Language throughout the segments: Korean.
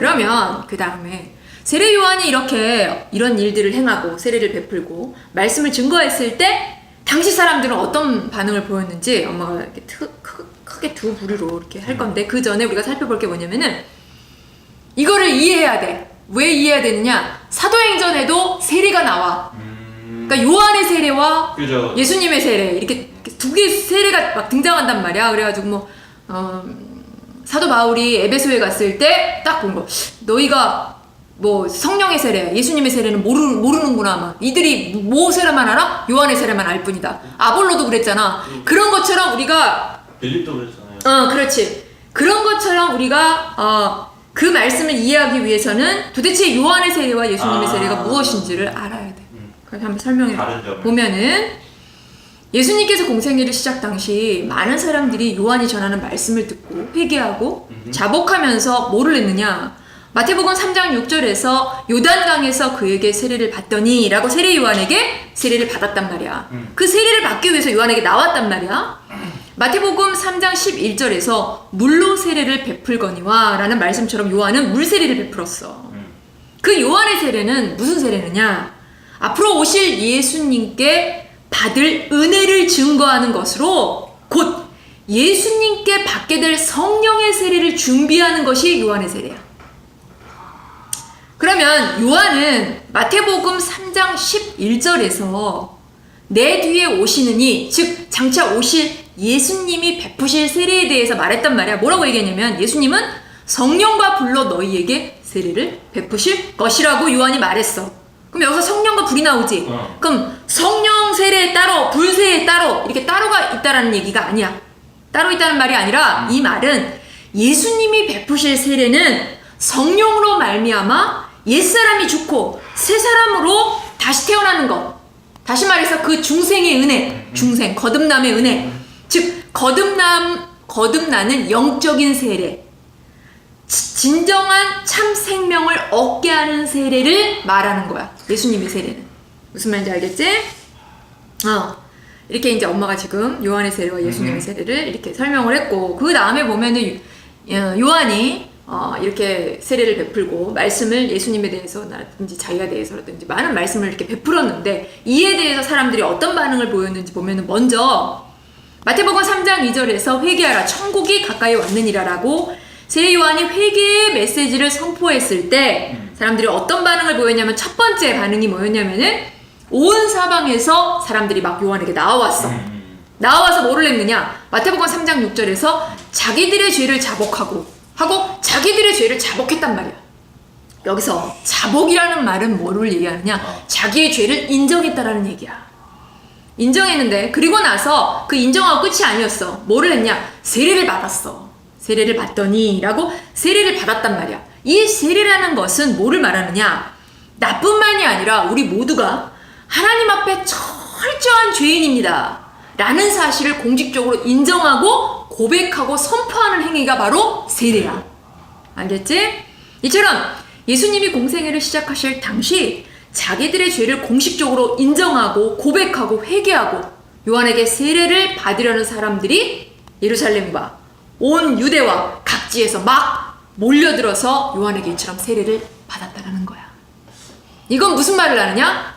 그러면 그 다음에 세례 요한이 이렇게 이런 일들을 행하고 세례를 베풀고 말씀을 증거했을 때 당시 사람들은 어떤 반응을 보였는지 엄마가 이렇게 크게 두 부류로 이렇게 할 건데, 그 전에 우리가 살펴볼 게 뭐냐면은 이거를 이해해야 돼. 왜 이해해야 되느냐? 사도행전에도 세례가 나와. 그러니까 요한의 세례와 그죠. 예수님의 세례 이렇게 두 개의 세례가 막 등장한단 말이야. 그래가지고 사도 바울이 에베소에 갔을 때 딱 본 거, 너희가 뭐 성령의 세례, 예수님의 세례는 모르는구나. 막 이들이 뭐 세례만 알아? 요한의 세례만 알 뿐이다. 아볼로도 그랬잖아. 그런 것처럼 우리가 빌립도 그랬잖아요. 그렇지. 그런 것처럼 우리가 그 말씀을 이해하기 위해서는 도대체 요한의 세례와 예수님의 세례가 무엇인지를 알아야 돼. 그래서 한번 설명해 보면은, 예수님께서 공생애를 시작 당시 많은 사람들이 요한이 전하는 말씀을 듣고 회개하고 자복하면서 뭐를 했느냐? 마태복음 3장 6절에서 요단강에서 그에게 세례를 받더니 라고 세례 요한에게 세례를 받았단 말이야. 그 세례를 받기 위해서 요한에게 나왔단 말이야. 마태복음 3장 11절에서 물로 세례를 베풀거니와 라는 말씀처럼 요한은 물 세례를 베풀었어. 그 요한의 세례는 무슨 세례느냐? 앞으로 오실 예수님께 받을 은혜를 증거하는 것으로 곧 예수님께 받게 될 성령의 세례를 준비하는 것이 요한의 세례야. 그러면 요한은 마태복음 3장 11절에서 내 뒤에 오시는 이, 즉 장차 오실 예수님이 베푸실 세례에 대해서 말했단 말이야. 뭐라고 얘기했냐면 예수님은 성령과 불로 너희에게 세례를 베푸실 것이라고 요한이 말했어. 그럼 여기서 성령과 불이 나오지. 그럼 성령 세례 따로, 불 세례 따로, 이렇게 따로가 있다라는 얘기가 아니야. 따로 있다는 말이 아니라 이 말은 예수님이 베푸실 세례는 성령으로 말미암아 옛사람이 죽고 새 사람으로 다시 태어나는 것. 다시 말해서 그 중생의 은혜, 중생, 거듭남의 은혜. 즉 거듭나는 영적인 세례, 진정한 참 생명을 얻게 하는 세례를 말하는 거야. 예수님의 세례는. 무슨 말인지 알겠지? 이렇게 이제 엄마가 지금 요한의 세례와 예수님의 세례를 이렇게 설명을 했고, 그 다음에 보면은 요한이 이렇게 세례를 베풀고 말씀을 예수님에 대해서라든지 자기가 대해서라든지 많은 말씀을 이렇게 베풀었는데, 이에 대해서 사람들이 어떤 반응을 보였는지 보면은, 먼저 마태복음 3장 2절에서 회개하라, 천국이 가까이 왔느니라라고 세례 요한이 회개의 메시지를 선포했을 때 사람들이 어떤 반응을 보였냐면, 첫 번째 반응이 뭐였냐면은 온 사방에서 사람들이 막 요한에게 나와왔어. 나와서 뭐를 했느냐? 마태복음 3장 6절에서 자기들의 죄를 자복하고 자기들의 죄를 자복했단 말이야. 여기서 자복이라는 말은 뭐를 얘기하느냐? 자기의 죄를 인정했다라는 얘기야. 인정했는데, 그리고 나서 그 인정하고 끝이 아니었어. 뭐를 했냐? 세례를 받았어. 세례를 받더니 라고 세례를 받았단 말이야. 이 세례라는 것은 뭐를 말하느냐? 나뿐만이 아니라 우리 모두가 하나님 앞에 철저한 죄인입니다 라는 사실을 공식적으로 인정하고 고백하고 선포하는 행위가 바로 세례야. 알겠지? 이처럼 예수님이 공생애를 시작하실 당시 자기들의 죄를 공식적으로 인정하고 고백하고 회개하고 요한에게 세례를 받으려는 사람들이 예루살렘과 온 유대와 각지에서 막 몰려들어서 요한에게 이처럼 세례를 받았다라는 거야. 이건 무슨 말을 하느냐?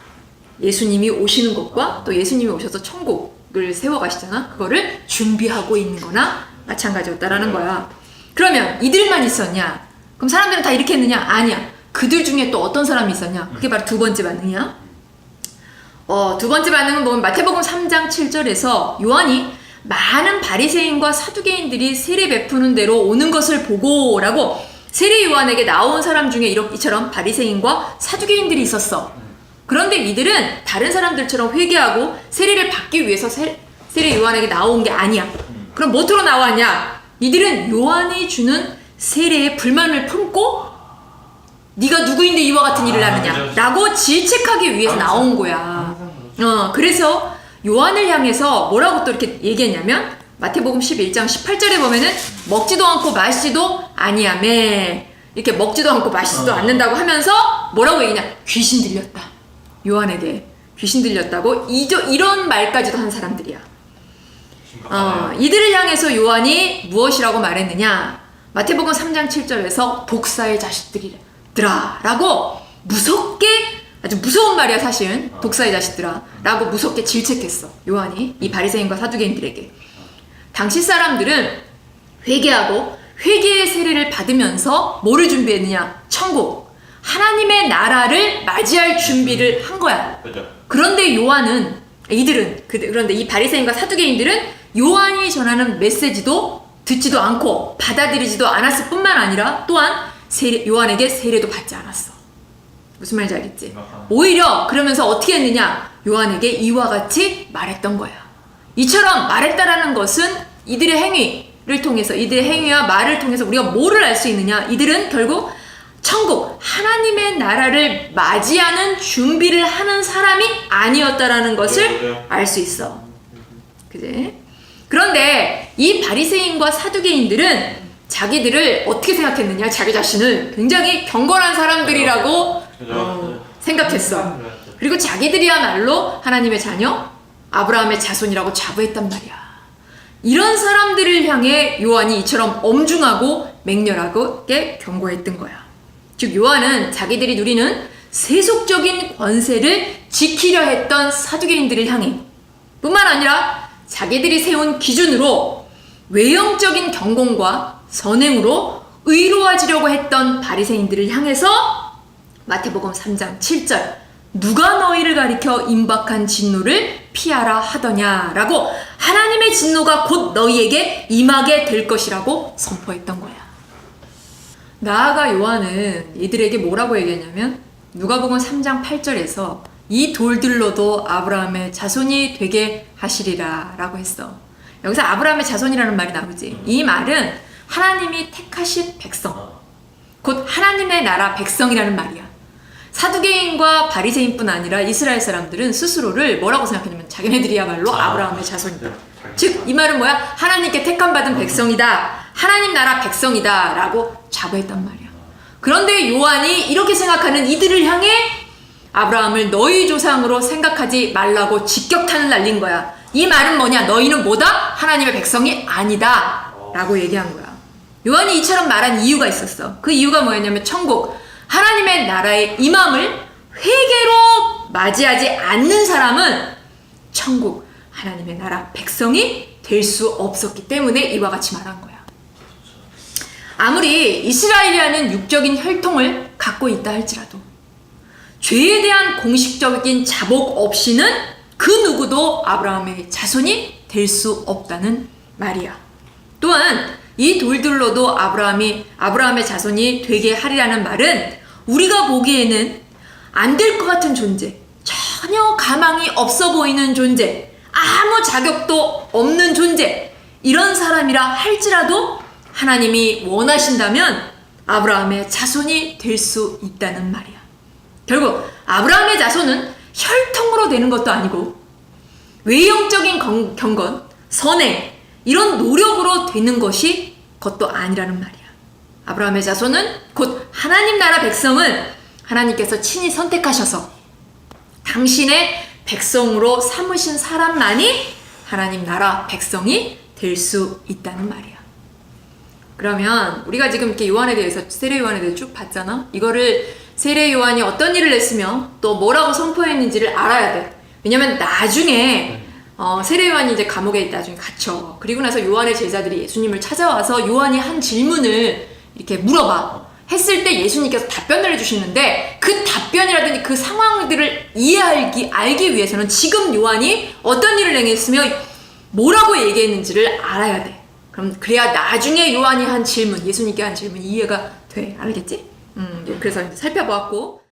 예수님이 오시는 것과 또 예수님이 오셔서 천국을 세워가시잖아. 그거를 준비하고 있는 거나 마찬가지였다라는 거야. 그러면 이들만 있었냐? 그럼 사람들은 다 이렇게 했느냐? 아니야. 그들 중에 또 어떤 사람이 있었냐? 그게 바로 두 번째 반응이야. 두 번째 반응은 보면 마태복음 3장 7절에서 요한이 많은 바리새인과 사두개인들이 세례 베푸는 대로 오는 것을 보고 라고 세례 요한에게 나온 사람 중에 이처럼 바리새인과 사두개인들이 있었어. 그런데 이들은 다른 사람들처럼 회개하고 세례를 받기 위해서 세례 요한에게 나온 게 아니야. 그럼 뭐로 나왔냐? 이들은 요한이 주는 세례에 불만을 품고 네가 누구인데 이와 같은 일을 하느냐 라고 질책하기 위해서 나온 거야. 그래서 요한을 향해서 뭐라고 또 이렇게 얘기했냐면, 마태복음 11장 18절에 보면은 먹지도 않고 마시지도 아니하매, 이렇게 먹지도 않고 마시지도 않는다고 하면서 뭐라고 얘기냐? 귀신 들렸다. 요한에게 귀신 들렸다고 이런 말까지도 한 사람들이야. 이들을 향해서 요한이 무엇이라고 말했느냐? 마태복음 3장 7절에서 독사의 자식들이라 라고 무섭게, 아주 무서운 말이야 사실은. 독사의 자식들아 라고 무섭게 질책했어 요한이 이 바리새인과 사두개인들에게. 당시 사람들은 회개하고 회개의 세례를 받으면서 뭐를 준비했느냐? 천국, 하나님의 나라를 맞이할 준비를 한 거야. 그런데 요한은, 그런데 이 바리새인과 사두개인들은 요한이 전하는 메시지도 듣지도 않고 받아들이지도 않았을 뿐만 아니라 또한 요한에게 세례도 받지 않았어. 무슨 말인지 알겠지? 오히려 그러면서 어떻게 했느냐? 요한에게 이와 같이 말했던 거야. 이처럼 말했다라는 것은 이들의 행위를 통해서, 이들의 행위와 말을 통해서 우리가 뭐를 알 수 있느냐? 이들은 결국 천국, 하나님의 나라를 맞이하는 준비를 하는 사람이 아니었다라는 것을 알 수 있어. 그지? 그런데 이 바리새인과 사두개인들은 자기들을 어떻게 생각했느냐? 자기 자신을 굉장히 경건한 사람들이라고 생각했어. 그리고 자기들이야말로 하나님의 자녀, 아브라함의 자손이라고 자부했단 말이야. 이런 사람들을 향해 요한이 이처럼 엄중하고 맹렬하게 경고했던 거야. 즉 요한은 자기들이 누리는 세속적인 권세를 지키려 했던 사두개인들을 향해 뿐만 아니라 자기들이 세운 기준으로 외형적인 경건과 선행으로 의로워지려고 했던 바리새인들을 향해서 마태복음 3장 7절 누가 너희를 가리켜 임박한 진노를 피하라 하더냐라고 하나님의 진노가 곧 너희에게 임하게 될 것이라고 선포했던 거야. 나아가 요한은 이들에게 뭐라고 얘기했냐면 누가복음 3장 8절에서 이 돌들로도 아브라함의 자손이 되게 하시리라 라고 했어. 여기서 아브라함의 자손이라는 말이 나오지. 이 말은 하나님이 택하신 백성, 곧 하나님의 나라 백성이라는 말이야. 사두개인과 바리새인뿐 아니라 이스라엘 사람들은 스스로를 뭐라고 생각했냐면 자기네들이야말로 아브라함의 자손이다. 즉 이 말은 뭐야? 하나님께 택함받은 백성이다, 하나님 나라 백성이다 라고 자부했단 말이야. 그런데 요한이 이렇게 생각하는 이들을 향해 아브라함을 너희 조상으로 생각하지 말라고 직격탄을 날린 거야. 이 말은 뭐냐? 너희는 뭐다? 하나님의 백성이 아니다 라고 얘기한 거야. 요한이 이처럼 말한 이유가 있었어. 그 이유가 뭐였냐면 천국, 하나님의 나라의 임함을 회개로 맞이하지 않는 사람은 천국, 하나님의 나라 백성이 될 수 없었기 때문에 이와 같이 말한 거야. 아무리 이스라엘이라는 육적인 혈통을 갖고 있다 할지라도 죄에 대한 공식적인 자복 없이는 그 누구도 아브라함의 자손이 될 수 없다는 말이야. 또한 이 돌들로도 아브라함의 자손이 되게 하리라는 말은 우리가 보기에는 안 될 것 같은 존재, 전혀 가망이 없어 보이는 존재, 아무 자격도 없는 존재, 이런 사람이라 할지라도 하나님이 원하신다면 아브라함의 자손이 될 수 있다는 말이야. 결국 아브라함의 자손은 혈통으로 되는 것도 아니고 외형적인 경건, 선행, 이런 노력으로 되는 것도 아니라는 말이야. 아브라함의 자손은 곧 하나님 나라 백성은 하나님께서 친히 선택하셔서 당신의 백성으로 삼으신 사람만이 하나님 나라 백성이 될 수 있다는 말이야. 그러면 우리가 지금 이렇게 요한에 대해서, 세례 요한에 대해서 쭉 봤잖아. 이거를 세례 요한이 어떤 일을 했으며 또 뭐라고 선포했는지를 알아야 돼. 왜냐면 나중에 세례 요한이 이제 감옥에 나중에 갇혀. 그리고 나서 요한의 제자들이 예수님을 찾아와서 요한이 한 질문을 이렇게 물어봐. 했을 때 예수님께서 답변을 해주시는데 그 답변이라든지 그 상황들을 알기 위해서는 지금 요한이 어떤 일을 행했으며 뭐라고 얘기했는지를 알아야 돼. 그럼 그래야 나중에 요한이 한 질문, 예수님께 한 질문 이해가 돼. 알겠지? 그래서 살펴보았고